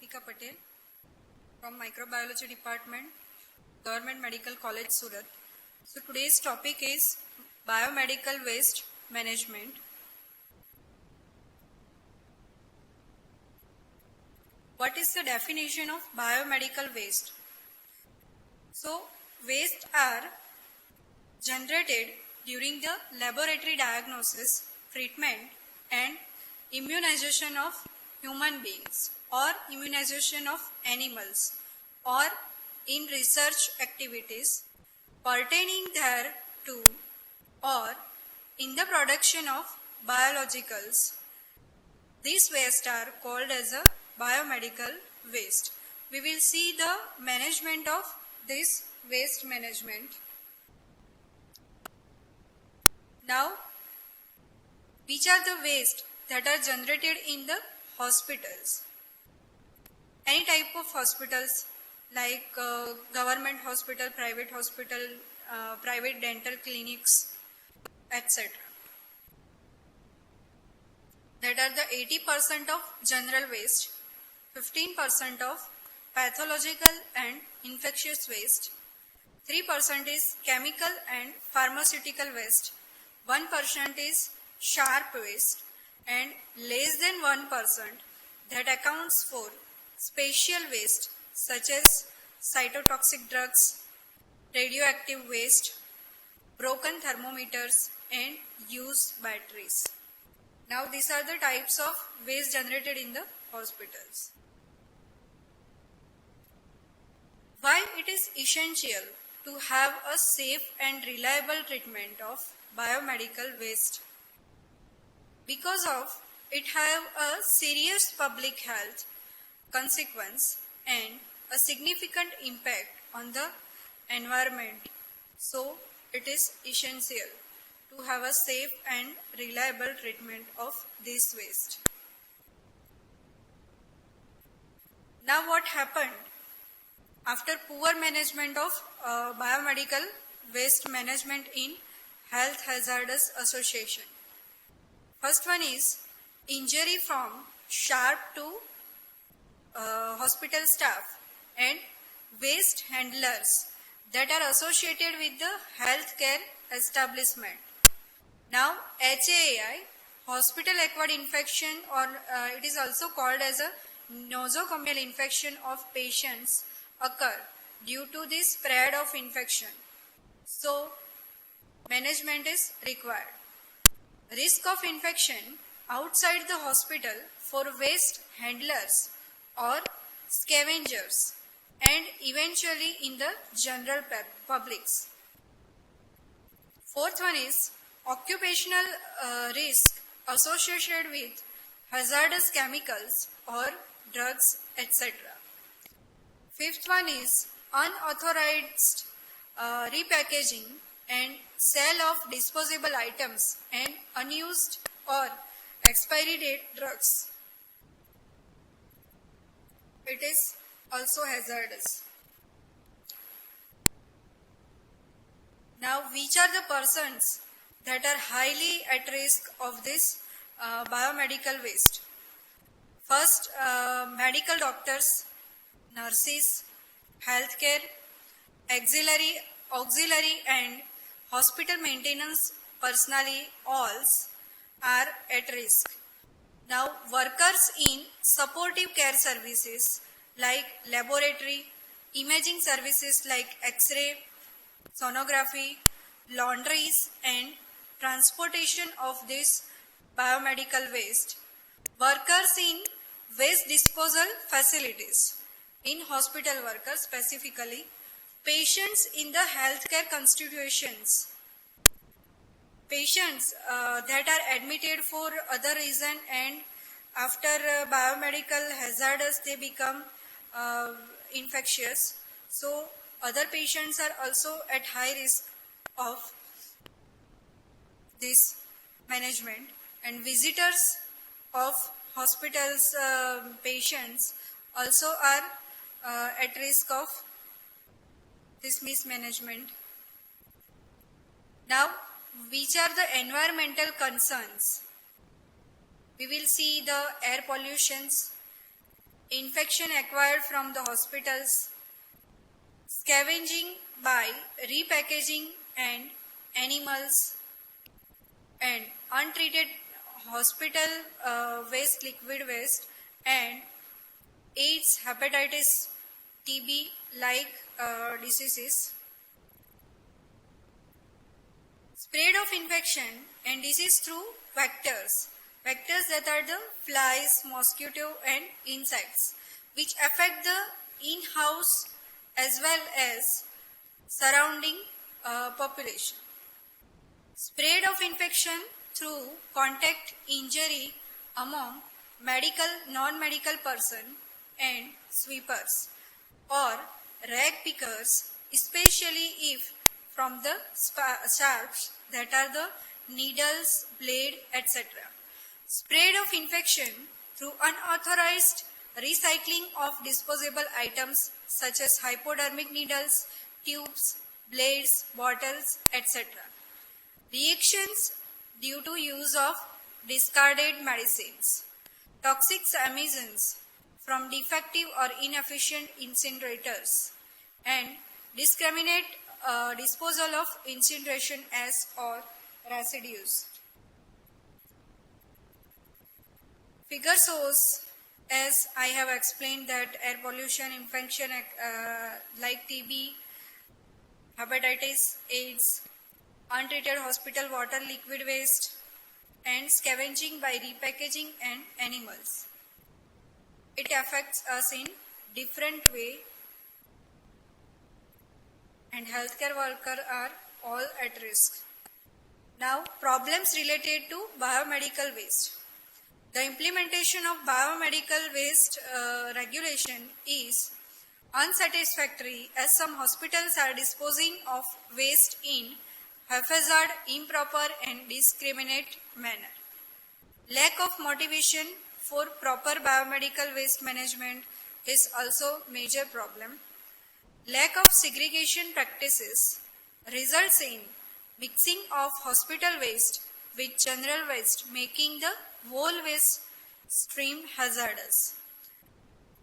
Deepika Patel from Microbiology Department, Government Medical College, Surat. So today's topic is biomedical waste management. What is the definition of biomedical waste? So waste are generated during the laboratory diagnosis, treatment and immunization of human beings or immunization of animals or in research activities pertaining thereto or in the production of biologicals. These waste are called as a biomedical waste. We will see the management of this waste management. Now, which are the waste that are generated in the hospitals? Any type of hospitals like government hospital, private dental clinics, etc. That are the 80% of general waste, 15% of pathological and infectious waste, 3% is chemical and pharmaceutical waste, 1% is sharp waste, and less than 1% that accounts for special waste such as cytotoxic drugs, radioactive waste, broken thermometers and used batteries. Now these are the types of waste generated in the hospitals. Why it is essential to have a safe and reliable treatment of biomedical waste? Because of it have a serious public health consequence and a significant impact on the environment. So it is essential to have a safe and reliable treatment of this waste. Now what happened after poor management of biomedical waste management in health hazardous association? First one is injury from sharp to hospital staff and waste handlers that are associated with the healthcare establishment. Now HAI, hospital acquired infection, or it is also called as a nosocomial infection of patients occur due to the spread of infection. So management is required. Risk of infection outside the hospital for waste handlers or scavengers and eventually in the general publics. Fourth one is occupational risk associated with hazardous chemicals or drugs, etc. Fifth one is unauthorized repackaging and sale of disposable items and unused or expiry date drugs. It is also hazardous. Now, which are the persons that are highly at risk of this biomedical waste? First, medical doctors, nurses, healthcare, auxiliary and hospital maintenance personnel all are at risk. Now, workers in supportive care services like laboratory, imaging services like X-ray, sonography, laundries and transportation of this biomedical waste. Workers in waste disposal facilities, in hospital workers specifically, patients in the healthcare constitutions, patients that are admitted for other reason and after biomedical hazardous they become infectious. So other patients are also at high risk of this management, and visitors of hospitals patients also are at risk of this mismanagement. Now, which are the environmental concerns? We will see the air pollutions, infection acquired from the hospitals, scavenging by repackaging and animals, and untreated hospital waste, liquid waste, and AIDS, hepatitis, TB like diseases. Spread of infection and disease through vectors. Vectors that are the flies, mosquito and insects, which affect the in-house as well as surrounding population. Spread of infection through contact injury among medical, non-medical person and sweepers or rag pickers, especially if from the sharps that are the needles, blade, etc. Spread of infection through unauthorized recycling of disposable items such as hypodermic needles, tubes, blades, bottles, etc. Reactions due to use of discarded medicines. Toxic emissions from defective or inefficient incinerators and discriminate disposal of incineration as or residues. Figure shows, as I have explained, that air pollution, infection like TB, hepatitis, AIDS, untreated hospital water, liquid waste, and scavenging by repackaging and animals. It affects us in different way, and healthcare workers are all at risk. Now, problems related to biomedical waste. The implementation of biomedical waste regulation is unsatisfactory as some hospitals are disposing of waste in haphazard, improper and discriminate manner. Lack of motivation for proper biomedical waste management is also major problem. Lack of segregation practices results in mixing of hospital waste with general waste, making the whole waste stream hazardous.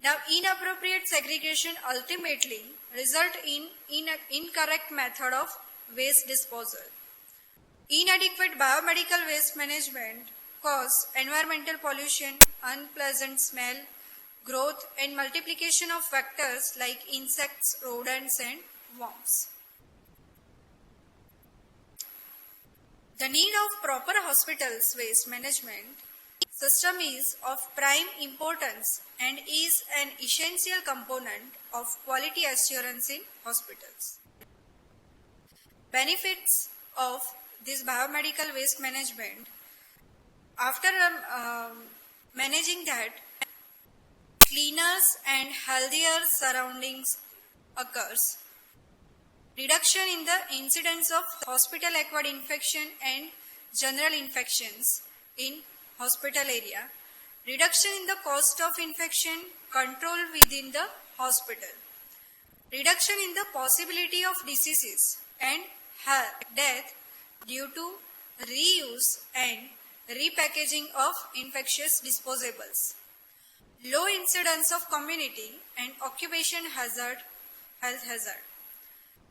Now, inappropriate segregation ultimately result in incorrect method of waste disposal. Inadequate biomedical waste management cause environmental pollution, unpleasant smell, growth and multiplication of vectors like insects, rodents and worms. The need of proper hospitals waste management system is of prime importance and is an essential component of quality assurance in hospitals. Benefits of this biomedical waste management: after managing that, cleaners and healthier surroundings occurs. Reduction in the incidence of hospital-acquired infection and general infections in hospital area. Reduction in the cost of infection control within the hospital. Reduction in the possibility of diseases and death due to reuse and repackaging of infectious disposables. Low incidence of community and occupation hazard, health hazard.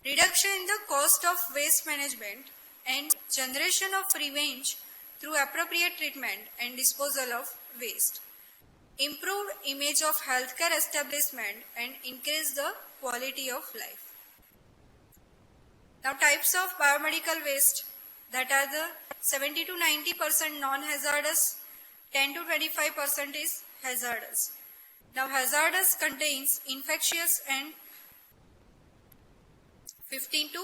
Reduction in the cost of waste management and generation of revenge through appropriate treatment and disposal of waste. Improved image of healthcare establishment and increase the quality of life. Now, types of biomedical waste, that are the 70 to 90% non-hazardous, 10 to 25% is hazardous. Now, hazardous contains infectious and 15 to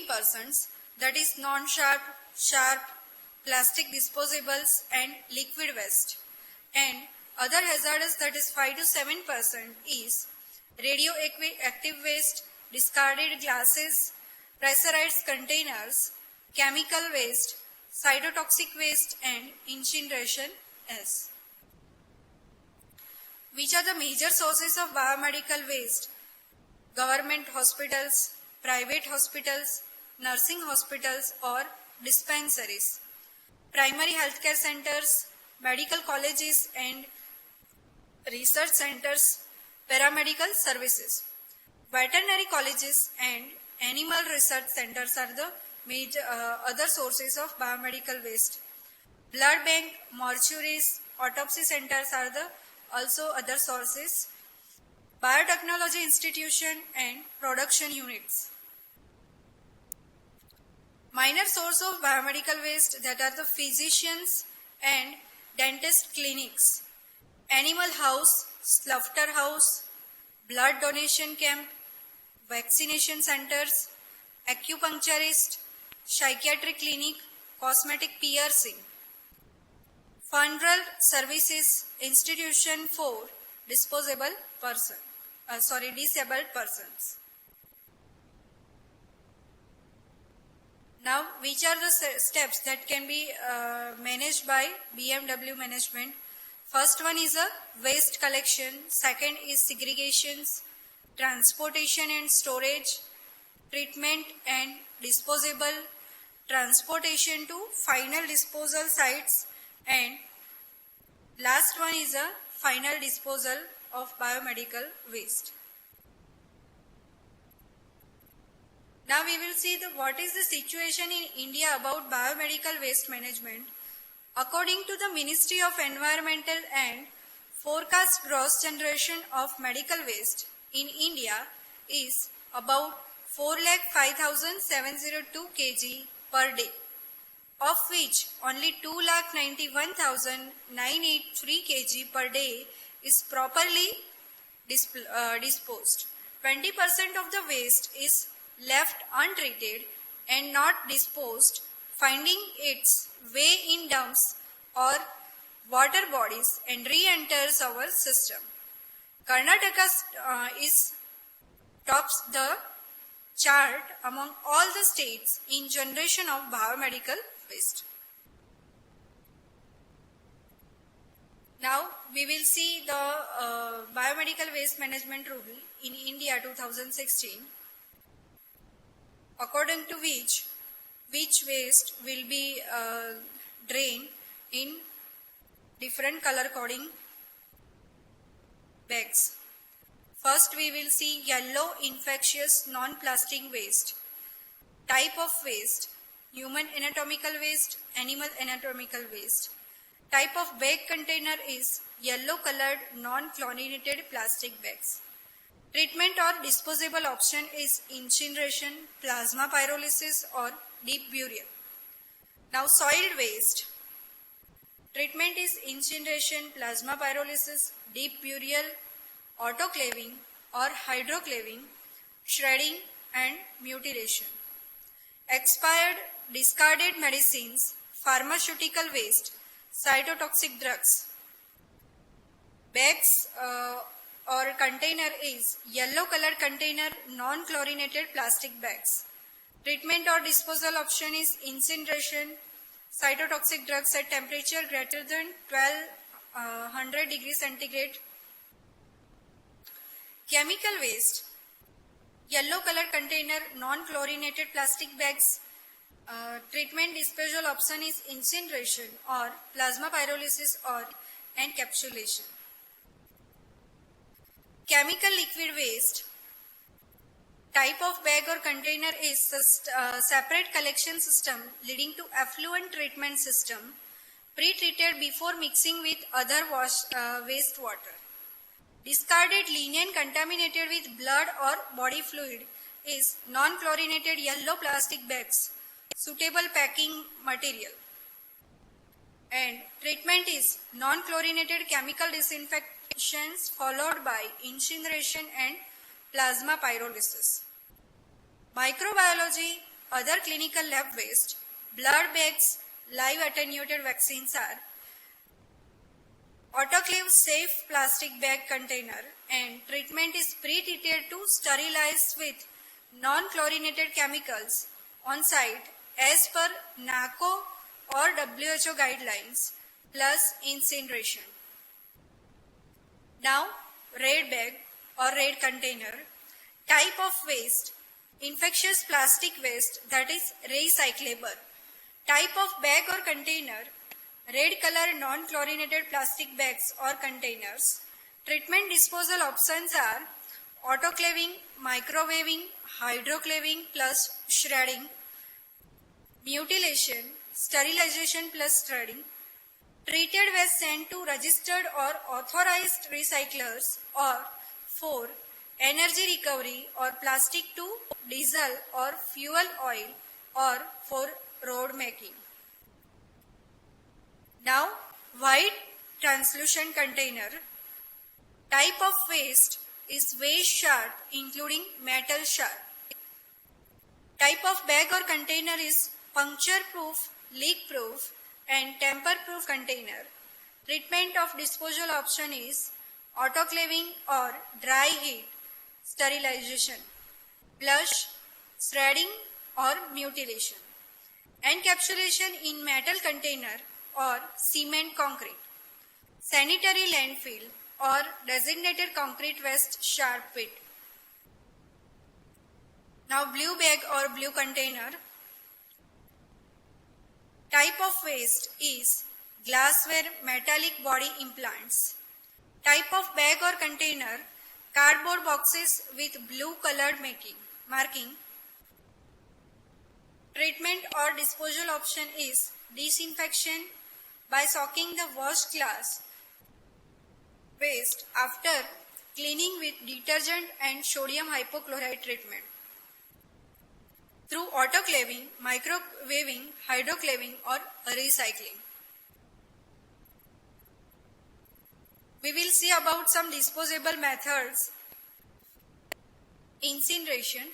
18%, that is non-sharp, sharp, plastic disposables and liquid waste. And other hazardous, that is 5 to 7%, is radioactive waste, discarded glasses, pressurized containers, chemical waste, cytotoxic waste and incineration S. Which are the major sources of biomedical waste? Government hospitals, private hospitals, nursing hospitals or dispensaries, primary healthcare centers, medical colleges and research centers, paramedical services. Veterinary colleges and animal research centers are the major other sources of biomedical waste. Blood bank, mortuaries, autopsy centers are the also other sources. Biotechnology institution and production units. Minor source of biomedical waste that are the physicians and dentist clinics, animal house, slaughterhouse, blood donation camp, vaccination centers, acupuncturist, psychiatric clinic, cosmetic piercing, funeral services institution for disabled persons. Now, which are the steps that can be managed by BMW management? First one is a waste collection, second is segregations, transportation and storage, treatment and disposable, transportation to final disposal sites, and last one is a final disposal of biomedical waste. Now we will see what is the situation in India about biomedical waste management. According to the Ministry of Environmental and forecast gross generation of medical waste in India is about 4,05,702 kg per day, of which only 2,91,983 kg per day is properly disposed. 20% of the waste is left untreated and not disposed, finding its way in dumps or water bodies and re-enters our system. Karnataka tops the chart among all the states in generation of biomedical waste. Now we will see the biomedical waste management rule in India 2016, according to which waste will be drained in different color coding bags. First we will see yellow infectious non-plastic waste. Type of waste: human anatomical waste, animal anatomical waste. Type of bag container is yellow colored non-chlorinated plastic bags. Treatment or disposable option is incineration, plasma pyrolysis or deep burial. Now soil waste. Treatment is incineration, plasma pyrolysis, deep burial, autoclaving or hydroclaving, shredding and mutilation. Expired, discarded medicines, pharmaceutical waste, cytotoxic drugs. Bags or container is yellow color container non-chlorinated plastic bags. Treatment or disposal option is incineration, cytotoxic drugs at temperature greater than 1200 degrees centigrade. Chemical waste, yellow color container non-chlorinated plastic bags. Treatment disposal option is incineration or plasma pyrolysis or encapsulation. Chemical liquid waste. Type of bag or container is separate collection system leading to effluent treatment system, pre-treated before mixing with other waste water. Discarded linen contaminated with blood or body fluid is non-chlorinated yellow plastic bags, suitable packing material. And treatment is non-chlorinated chemical disinfections followed by incineration and plasma pyrolysis. Microbiology, other clinical lab waste, blood bags, live attenuated vaccines are autoclave safe plastic bag container, and treatment is pre-treated to sterilize with non-chlorinated chemicals on site as per NACO or WHO guidelines plus incineration. Now red bag or red container. Type of waste: infectious plastic waste, that is recyclable. Type of bag or container: red color non-chlorinated plastic bags or containers. Treatment disposal options are autoclaving, microwaving, hydroclaving plus shredding, mutilation, sterilization plus shredding. Treated waste sent to registered or authorized recyclers, or 4. Energy recovery or plastic to diesel or fuel oil, or 4. Road making. Now, wide translucent container. Type of waste is waste shard including metal shard. Type of bag or container is puncture proof, leak proof and tamper proof container. Treatment of disposal option is autoclaving or dry heat sterilization, flush, shredding or mutilation. Encapsulation in metal container or cement concrete. Sanitary landfill or designated concrete waste shard pit. Now blue bag or blue container. Type of waste is glassware metallic body implants. Type of bag or container, cardboard boxes with blue colored marking. Treatment or disposal option is disinfection by soaking the washed glass waste after cleaning with detergent and sodium hypochlorite treatment. Through autoclaving, microwaving, hydroclaving or recycling. We will see about some disposable methods. Incineration,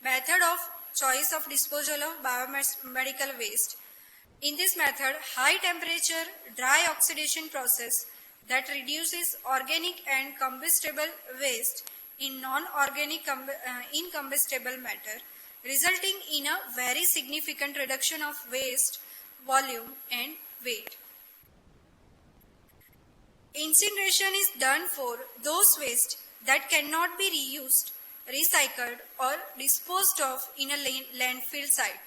method of choice of disposal of biomedical waste. In this method, high temperature dry oxidation process that reduces organic and combustible waste in non-organic incombustible matter, resulting in a very significant reduction of waste volume and weight. Incineration is done for those waste that cannot be reused, recycled or disposed of in a landfill site.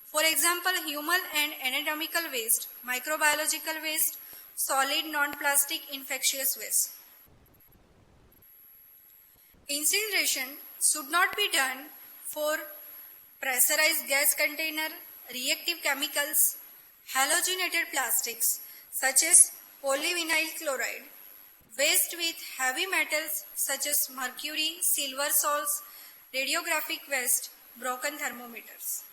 For example, human and anatomical waste, microbiological waste, solid non-plastic infectious waste. Incineration should not be done for pressurized gas container, reactive chemicals, halogenated plastics such as polyvinyl chloride, waste with heavy metals such as mercury, silver salts, radiographic waste, broken thermometers.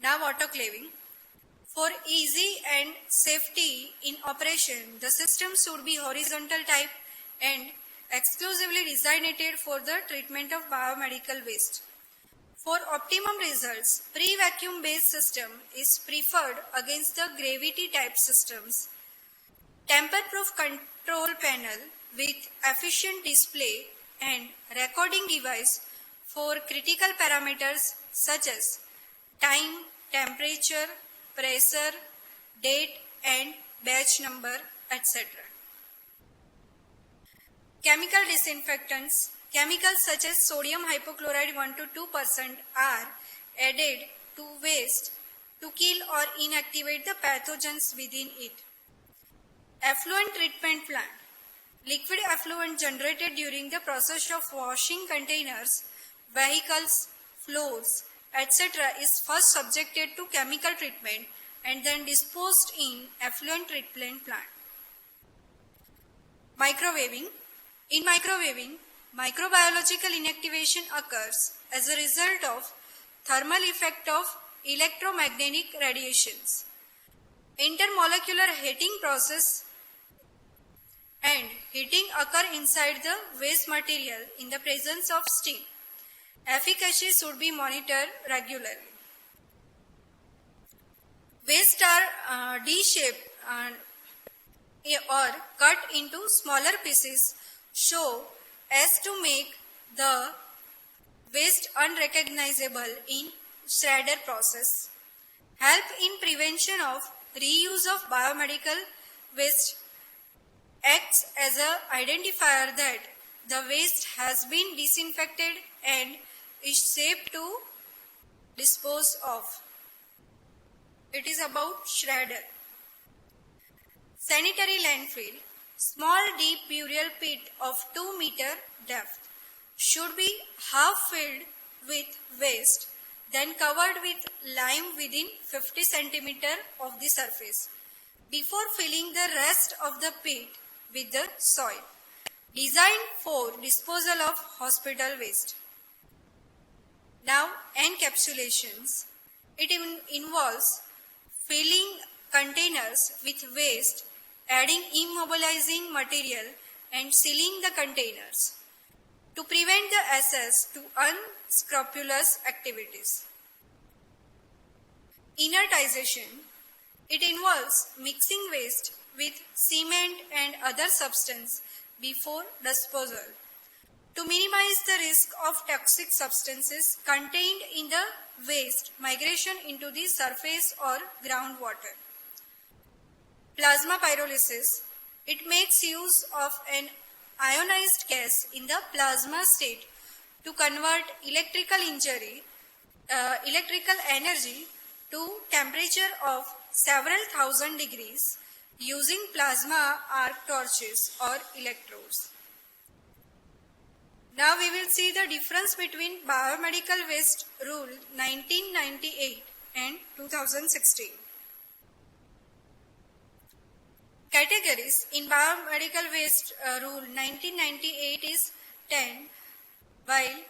Now autoclaving. For easy and safety in operation, the system should be horizontal type and exclusively designated for the treatment of biomedical waste. For optimum results, pre-vacuum based system is preferred against the gravity type systems. Tamper-proof control panel with efficient display and recording device for critical parameters such as time, temperature, pressure, date and batch number, etc. Chemical disinfectants. Chemicals such as sodium hypochlorite 1 to 2% are added to waste to kill or inactivate the pathogens within it. Effluent treatment plant. Liquid effluent generated during the process of washing containers, vehicles, floors, etc. is first subjected to chemical treatment and then disposed in effluent treatment plant. Microwaving. In microwaving, microbiological inactivation occurs as a result of thermal effect of electromagnetic radiations. Intermolecular heating process and heating occur inside the waste material in the presence of steam. Efficacy should be monitored regularly. Waste are D-shaped or cut into smaller pieces so as to make the waste unrecognizable in shredder process. Help in prevention of reuse of biomedical waste. Acts as an identifier that the waste has been disinfected and is safe to dispose of. It is about shredder. Sanitary landfill. small deep burial pit of 2-meter depth should be half filled with waste, then covered with lime within 50 centimeter of the surface, before filling the rest of the pit with the soil. Designed for disposal of hospital waste. Now, encapsulations. It involves filling containers with waste, adding immobilizing material and sealing the containers to prevent the access to unscrupulous activities. Inertization. It involves mixing waste with cement and other substance before disposal to minimize the risk of toxic substances contained in the waste migration into the surface or groundwater. Plasma pyrolysis. It makes use of an ionized gas in the plasma state to convert electrical energy to temperature of several thousand degrees using plasma arc torches or electrodes. Now we will see the difference between Biomedical Waste Rule 1998 and 2016. Categories in Biomedical Waste Rule 1998 is 10, while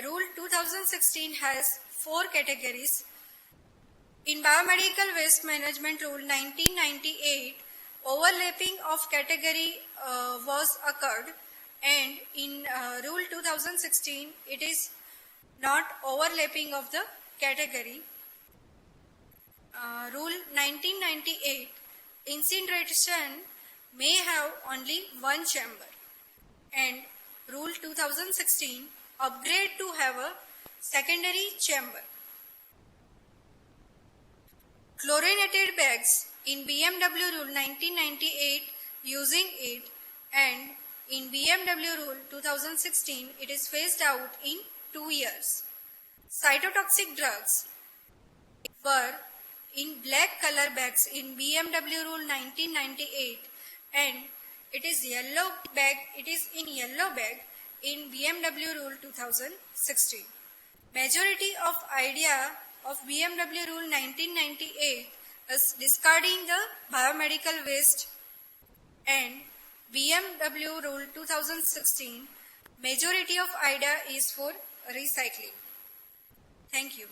Rule 2016 has 4 categories. In Biomedical Waste Management Rule 1998, overlapping of category was occurred, and in Rule 2016, it is not overlapping of the category. Rule 1998, incineration may have only one chamber, and Rule 2016, upgrade to have a secondary chamber. Chlorinated bags in BMW Rule 1998 using it, and in BMW Rule 2016 it is phased out in 2 years. Cytotoxic drugs were in black color bags in BMW Rule 1998, and it is in yellow bag in BMW Rule 2016. Majority of idea of BMW Rule 1998 is discarding the biomedical waste, and BMW Rule 2016 majority of idea is for recycling. Thank you.